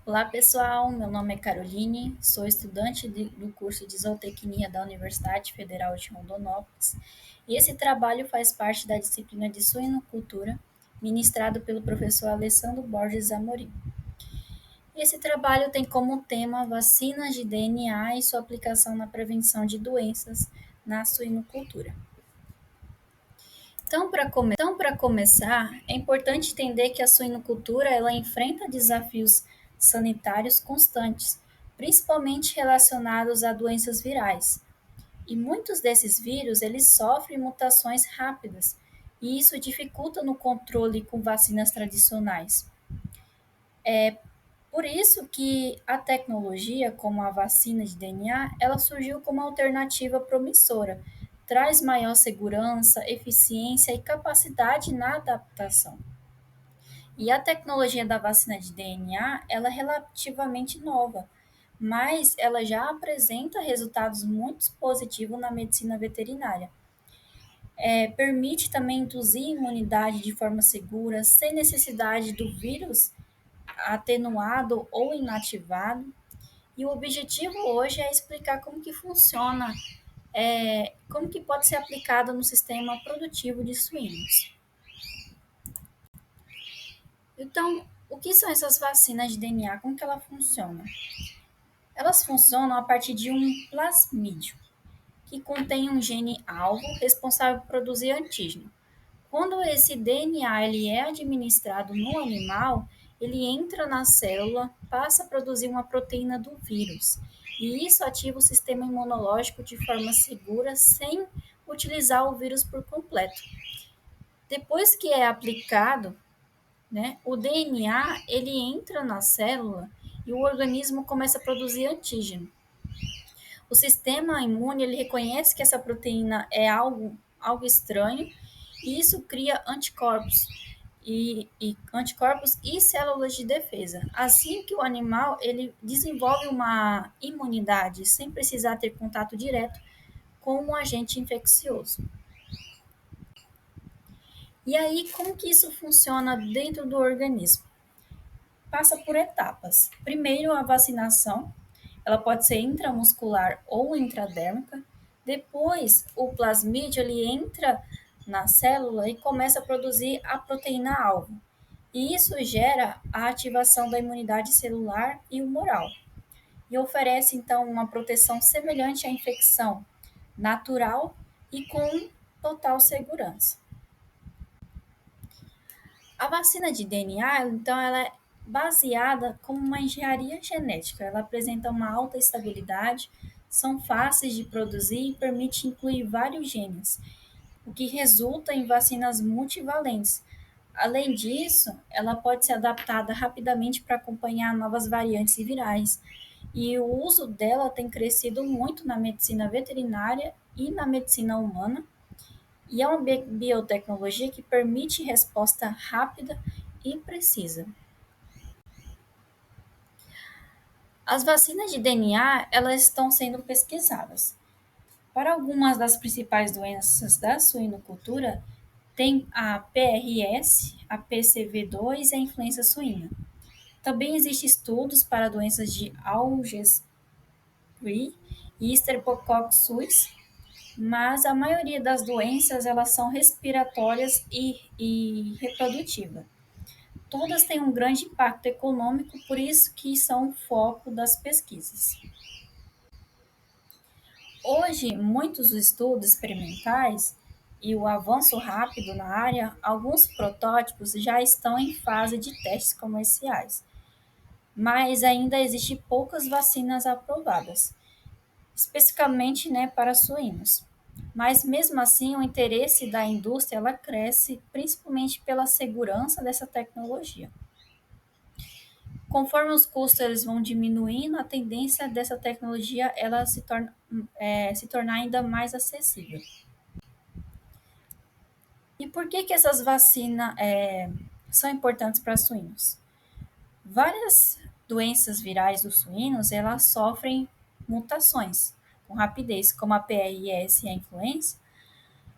Olá pessoal, meu nome é Caroline, sou estudante do curso de Zootecnia da Universidade Federal de Rondonópolis e esse trabalho faz parte da disciplina de suinocultura, ministrado pelo professor Alessandro Borges Amorim. Esse trabalho tem como tema vacinas de DNA e sua aplicação na prevenção de doenças na suinocultura. Então, para começar, é importante entender que a suinocultura ela enfrenta desafios sanitários constantes, principalmente relacionados a doenças virais. E muitos desses vírus eles sofrem mutações rápidas, e isso dificulta no controle com vacinas tradicionais. Por isso que a tecnologia, como a vacina de DNA, ela surgiu como alternativa promissora, traz maior segurança, eficiência e capacidade na adaptação. E a tecnologia da vacina de DNA, ela é relativamente nova, mas ela já apresenta resultados muito positivos na medicina veterinária. Permite também induzir imunidade de forma segura, sem necessidade do vírus atenuado ou inativado. E o objetivo hoje é explicar como que funciona, como que pode ser aplicada no sistema produtivo de suínos. Então, o que são essas vacinas de DNA? Como que ela funciona? Elas funcionam a partir de um plasmídio, que contém um gene alvo responsável por produzir antígeno. Quando esse DNA ele é administrado no animal, ele entra na célula, passa a produzir uma proteína do vírus. E isso ativa o sistema imunológico de forma segura, sem utilizar o vírus por completo. Depois que é aplicado, né, o DNA ele entra na célula e o organismo começa a produzir antígeno. O sistema imune ele reconhece que essa proteína é algo estranho e isso cria anticorpos e anticorpos e células de defesa. Assim que o animal ele desenvolve uma imunidade sem precisar ter contato direto com um agente infeccioso. E aí, como que isso funciona dentro do organismo? Passa por etapas. Primeiro, a vacinação, ela pode ser intramuscular ou intradérmica. Depois, o plasmídio ele entra na célula e começa a produzir a proteína-alvo. E isso gera a ativação da imunidade celular e humoral. E oferece, então, uma proteção semelhante à infecção natural e com total segurança. A vacina de DNA, então, ela é baseada como uma engenharia genética. Ela apresenta uma alta estabilidade, são fáceis de produzir e permite incluir vários genes, o que resulta em vacinas multivalentes. Além disso, ela pode ser adaptada rapidamente para acompanhar novas variantes virais. E o uso dela tem crescido muito na medicina veterinária e na medicina humana, e é uma biotecnologia que permite resposta rápida e precisa. As vacinas de DNA, elas estão sendo pesquisadas. Para algumas das principais doenças da suinocultura, tem a PRS, a PCV2 e a influenza suína. Também existem estudos para doenças de Alges e Streptococcus suis, mas a maioria das doenças elas são respiratórias e reprodutivas. Todas têm um grande impacto econômico, por isso que são o foco das pesquisas. Hoje, muitos estudos experimentais e o avanço rápido na área, alguns protótipos já estão em fase de testes comerciais, mas ainda existem poucas vacinas aprovadas, especificamente, né, para suínos. Mas mesmo assim, o interesse da indústria ela cresce, principalmente pela segurança dessa tecnologia. Conforme os custos eles vão diminuindo, a tendência dessa tecnologia ela se tornar ainda mais acessível. E por que essas vacinas são importantes para suínos? Várias doenças virais dos suínos elas sofrem mutações com rapidez, como a PRS e a influenza,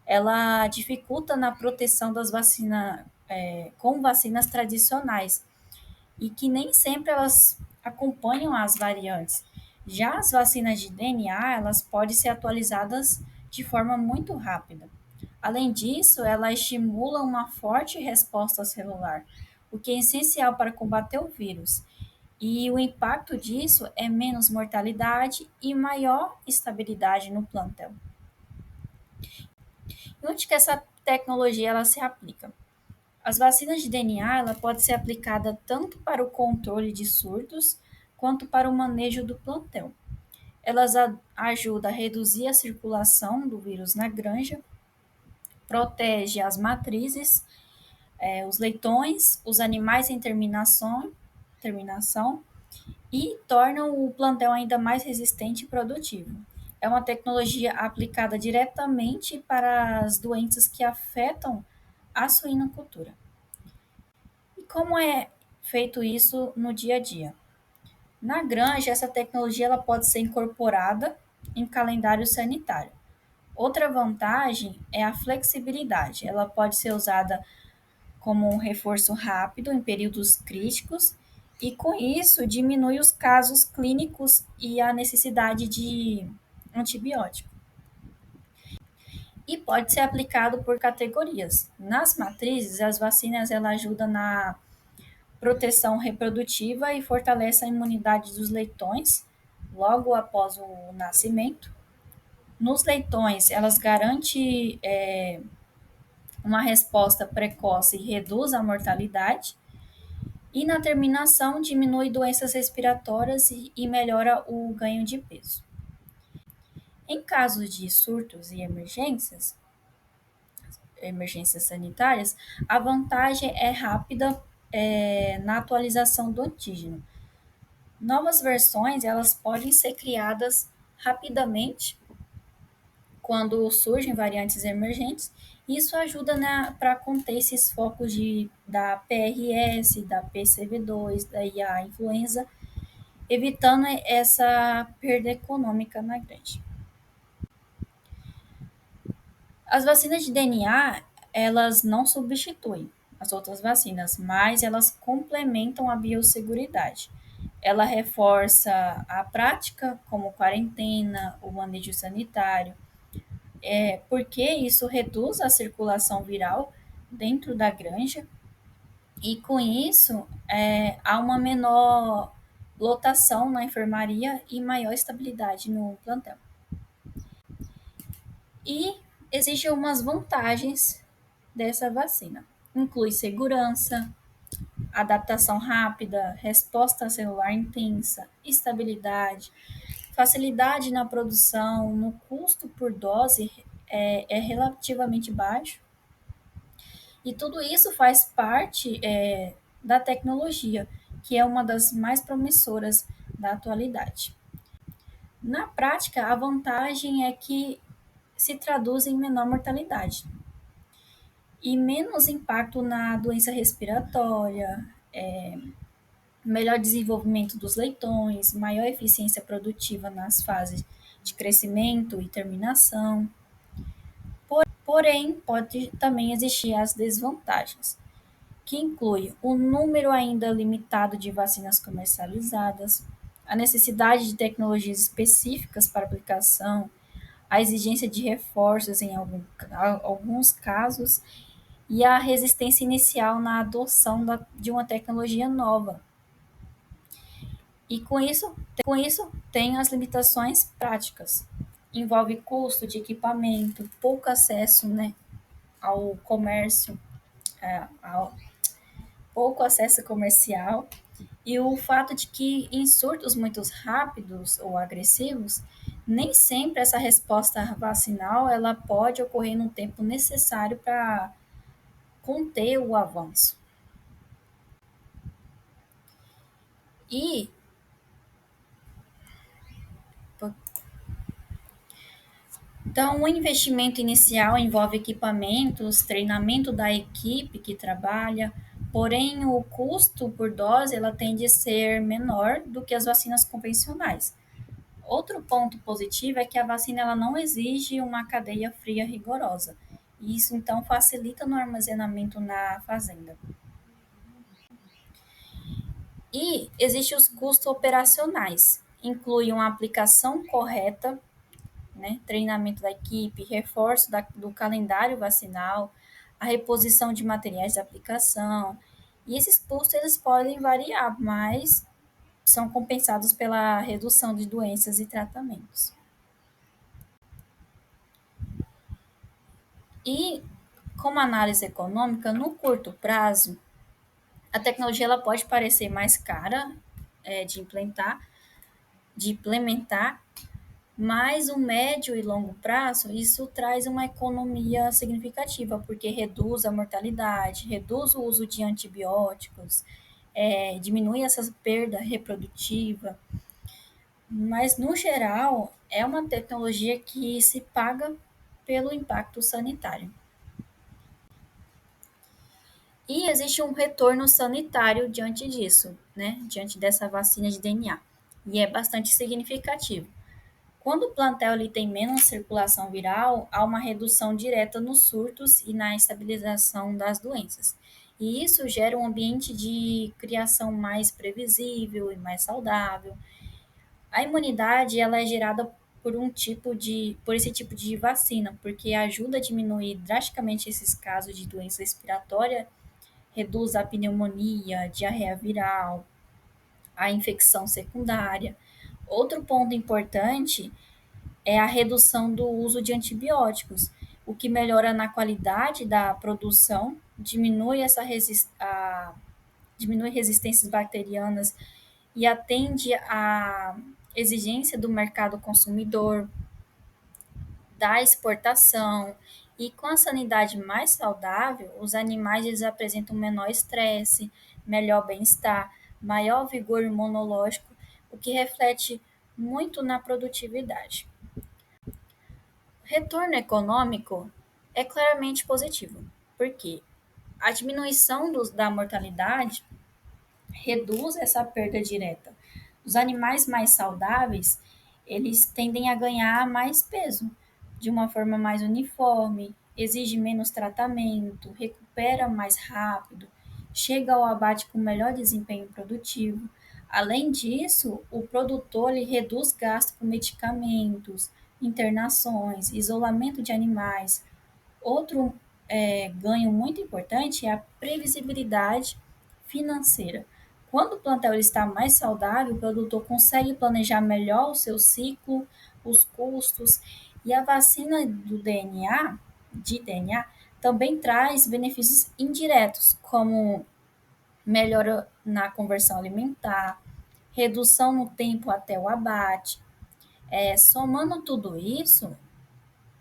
ela dificulta na proteção das vacinas com vacinas tradicionais e que nem sempre elas acompanham as variantes. Já as vacinas de DNA, elas podem ser atualizadas de forma muito rápida. Além disso, ela estimula uma forte resposta celular, o que é essencial para combater o vírus. E o impacto disso é menos mortalidade e maior estabilidade no plantel. E onde que essa tecnologia ela se aplica? As vacinas de DNA ela pode ser aplicada tanto para o controle de surtos quanto para o manejo do plantel. Elas ajudam a reduzir a circulação do vírus na granja, protege as matrizes, os leitões, os animais em terminação e tornam o plantel ainda mais resistente e produtivo. É uma tecnologia aplicada diretamente para as doenças que afetam a suinocultura. E como é feito isso no dia a dia? Na granja, essa tecnologia ela pode ser incorporada em calendário sanitário. Outra vantagem é a flexibilidade. Ela pode ser usada como um reforço rápido em períodos críticos e, com isso, diminui os casos clínicos e a necessidade de antibiótico. E pode ser aplicado por categorias. Nas matrizes, as vacinas ela ajudam na proteção reprodutiva e fortalece a imunidade dos leitões logo após o nascimento. Nos leitões, elas garantem uma resposta precoce e reduz a mortalidade. E na terminação, diminui doenças respiratórias e melhora o ganho de peso. Em casos de surtos e emergências sanitárias, a vantagem é rápida na atualização do antígeno. Novas versões elas podem ser criadas rapidamente quando surgem variantes emergentes. Isso ajuda para conter esses focos da PRS, da PCV2, e a influenza, evitando essa perda econômica na grande. As vacinas de DNA, elas não substituem as outras vacinas, mas elas complementam a biosseguridade. Ela reforça a prática, como quarentena, o manejo sanitário, porque isso reduz a circulação viral dentro da granja e, com isso, há uma menor lotação na enfermaria e maior estabilidade no plantel. E existem algumas vantagens dessa vacina. Inclui segurança, adaptação rápida, resposta celular intensa, estabilidade, facilidade na produção, no custo por dose é relativamente baixo. E tudo isso faz parte da tecnologia, que é uma das mais promissoras da atualidade. Na prática, a vantagem é que se traduz em menor mortalidade e menos impacto na doença respiratória, melhor desenvolvimento dos leitões, maior eficiência produtiva nas fases de crescimento e terminação. Porém, pode também existir as desvantagens, que inclui o número ainda limitado de vacinas comercializadas, a necessidade de tecnologias específicas para aplicação, a exigência de reforços em alguns casos e a resistência inicial na adoção de uma tecnologia nova. E com isso tem as limitações práticas. Envolve custo de equipamento, pouco acesso, né, ao comércio, ao pouco acesso comercial e o fato de que em surtos muito rápidos ou agressivos, nem sempre essa resposta vacinal ela pode ocorrer no tempo necessário para conter o avanço. E então, o investimento inicial envolve equipamentos, treinamento da equipe que trabalha, porém o custo por dose ela tende a ser menor do que as vacinas convencionais. Outro ponto positivo é que a vacina ela não exige uma cadeia fria rigorosa. E isso então facilita no armazenamento na fazenda. E existem os custos operacionais, inclui uma aplicação correta, né, treinamento da equipe, reforço do calendário vacinal, a reposição de materiais de aplicação. E esses custos eles podem variar, mas são compensados pela redução de doenças e tratamentos. E como análise econômica, no curto prazo, a tecnologia ela pode parecer mais cara de implementar, mas o médio e longo prazo, isso traz uma economia significativa, porque reduz a mortalidade, reduz o uso de antibióticos, diminui essa perda reprodutiva, mas no geral é uma tecnologia que se paga pelo impacto sanitário. E existe um retorno sanitário diante disso, né? Diante dessa vacina de DNA. E é bastante significativo. Quando o plantel ele tem menos circulação viral, há uma redução direta nos surtos e na estabilização das doenças. E isso gera um ambiente de criação mais previsível e mais saudável. A imunidade ela é gerada por esse tipo de vacina, porque ajuda a diminuir drasticamente esses casos de doença respiratória, reduz a pneumonia, diarreia viral, a infecção secundária. Outro ponto importante é a redução do uso de antibióticos, o que melhora na qualidade da produção, diminui resistências bacterianas e atende à exigência do mercado consumidor, da exportação. E com a sanidade mais saudável, os animais eles apresentam menor estresse, melhor bem-estar, maior vigor imunológico, o que reflete muito na produtividade. Retorno econômico é claramente positivo, porque a diminuição da mortalidade reduz essa perda direta. Os animais mais saudáveis, eles tendem a ganhar mais peso, de uma forma mais uniforme, exige menos tratamento, recupera mais rápido, chega ao abate com melhor desempenho produtivo. Além disso, o produtor ele reduz gastos com medicamentos, internações, isolamento de animais. Outro ganho muito importante é a previsibilidade financeira. Quando o plantel está mais saudável, o produtor consegue planejar melhor o seu ciclo, os custos, e a vacina de DNA, também traz benefícios indiretos, como melhora na conversão alimentar, redução no tempo até o abate. Somando tudo isso,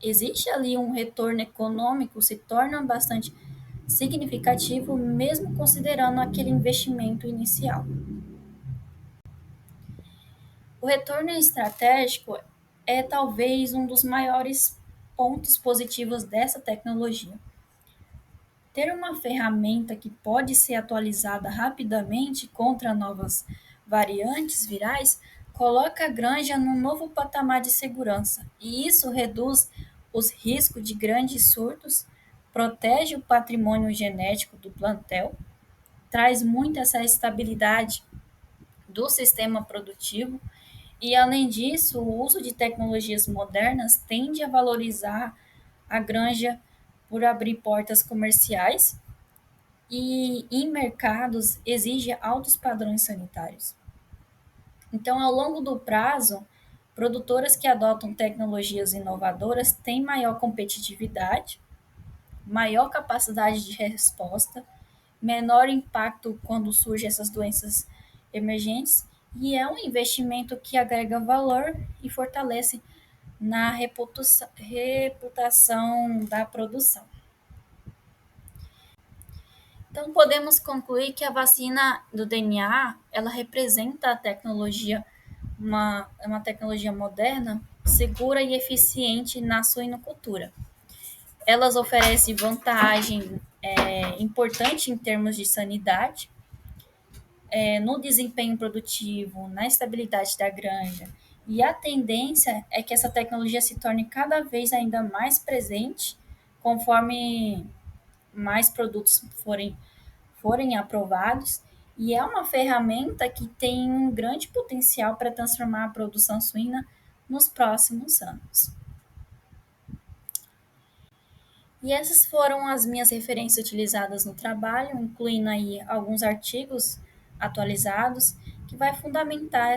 existe ali um retorno econômico, se torna bastante significativo, mesmo considerando aquele investimento inicial. O retorno estratégico é talvez um dos maiores pontos positivos dessa tecnologia. Ter uma ferramenta que pode ser atualizada rapidamente contra novas variantes virais coloca a granja num novo patamar de segurança, e isso reduz os riscos de grandes surtos, protege o patrimônio genético do plantel, traz muito essa estabilidade do sistema produtivo e, além disso, o uso de tecnologias modernas tende a valorizar a granja por abrir portas comerciais e em mercados exige altos padrões sanitários. Então, ao longo do prazo, produtoras que adotam tecnologias inovadoras têm maior competitividade, maior capacidade de resposta, menor impacto quando surgem essas doenças emergentes, e é um investimento que agrega valor e fortalece na reputação da produção. Então, podemos concluir que a vacina do DNA, ela representa a tecnologia, uma tecnologia moderna, segura e eficiente na suinocultura. Elas oferecem vantagem importante em termos de sanidade, no desempenho produtivo, na estabilidade da granja. E a tendência é que essa tecnologia se torne cada vez ainda mais presente conforme mais produtos forem aprovados E é uma ferramenta que tem um grande potencial para transformar a produção suína nos próximos anos. E essas foram as minhas referências utilizadas no trabalho, incluindo aí alguns artigos atualizados, que vai fundamentar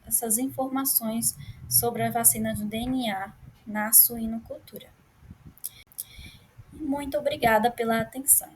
essas informações sobre a vacina do DNA na suinocultura. Muito obrigada pela atenção.